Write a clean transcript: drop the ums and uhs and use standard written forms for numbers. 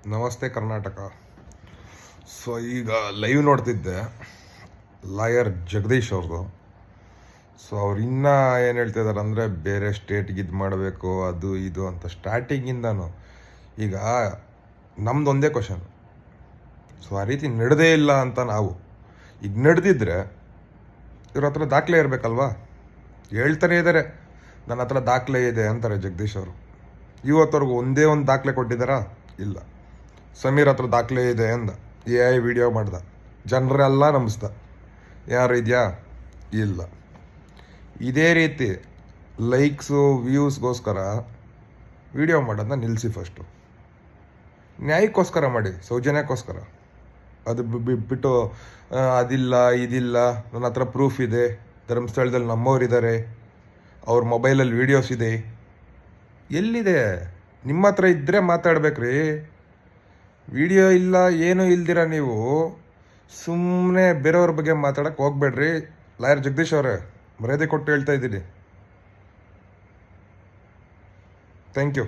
ನಮಸ್ತೆ ಕರ್ನಾಟಕ. ಸೊ ಈಗ ಲೈವ್ ನೋಡ್ತಿದ್ದೆ ಲಾಯರ್ ಜಗದೀಶ್ ಅವ್ರದ್ದು. ಸೊ ಅವ್ರು ಇನ್ನೂ ಏನು ಹೇಳ್ತಿದ್ದಾರೆ ಅಂದರೆ ಬೇರೆ ಸ್ಟೇಟ್ಗೆ ಇದು ಮಾಡಬೇಕು ಅದು ಇದು ಅಂತ ಸ್ಟಾರ್ಟಿಂಗಿಂದನು. ಈಗ ನಮ್ದು ಒಂದೇ ಕ್ವಶನ್, ಸೊ ಆ ರೀತಿ ನಡೆದೇ ಇಲ್ಲ ಅಂತ ನಾವು ಈಗ ನಡೆದಿದ್ರೆ ಇವ್ರ ಹತ್ರ ದಾಖಲೆ ಇರಬೇಕಲ್ವಾ? ಹೇಳ್ತಾನೆ ಇದ್ದಾರೆ ನನ್ನ ಹತ್ರ ದಾಖಲೆ ಇದೆ ಅಂತಾರೆ ಜಗದೀಶ್ ಅವರು. ಇವತ್ತವರೆಗೂ ಒಂದೇ ಒಂದು ದಾಖಲೆ ಕೊಟ್ಟಿದ್ದಾರಾ? ಇಲ್ಲ. ಸಮೀರ್ ಹತ್ರ ದಾಖಲೆ ಇದೆ ಅಂದ, AI ವಿಡಿಯೋ ಮಾಡ್ದ, ಜನರೆಲ್ಲ ನಂಬಿಸ್ದ. ಯಾರು ಇದೆಯಾ? ಇಲ್ಲ. ಇದೇ ರೀತಿ ಲೈಕ್ಸು ವ್ಯೂಸ್ಗೋಸ್ಕರ ವಿಡಿಯೋ ಮಾಡೋದನ್ನ ನಿಲ್ಲಿಸಿ. ಫಸ್ಟು ನ್ಯಾಯಕ್ಕೋಸ್ಕರ ಮಾಡಿ, ಸೌಜನ್ಯಕ್ಕೋಸ್ಕರ. ಅದು ಬಿಟ್ಟು ಅದಿಲ್ಲ ಇದಿಲ್ಲ, ನನ್ನ ಹತ್ರ ಪ್ರೂಫ್ ಇದೆ, ಧರ್ಮಸ್ಥಳದಲ್ಲಿ ನಮ್ಮವರಿದ್ದಾರೆ, ಅವ್ರ ಮೊಬೈಲಲ್ಲಿ ವೀಡಿಯೋಸ್ ಇದೆ. ಎಲ್ಲಿದೆ? ನಿಮ್ಮ ಹತ್ರ ಇದ್ದರೆ ಮಾತಾಡ್ಬೇಕ್ರಿ. ವಿಡಿಯೋ ಇಲ್ಲ, ಏನೂ ಇಲ್ದಿರ ನೀವು ಸುಮ್ಮನೆ ಬೇರೆಯವ್ರ ಬಗ್ಗೆ ಮಾತಾಡೋಕ್ಕೆ ಹೋಗ್ಬೇಡ್ರಿ. ಲಾಯರ್ ಜಗದೀಶ್ ಅವರೇ, ಮರ್ಯಾದೆ ಕೊಟ್ಟು ಹೇಳ್ತಾ ಇದ್ದೀನಿ. Thank you.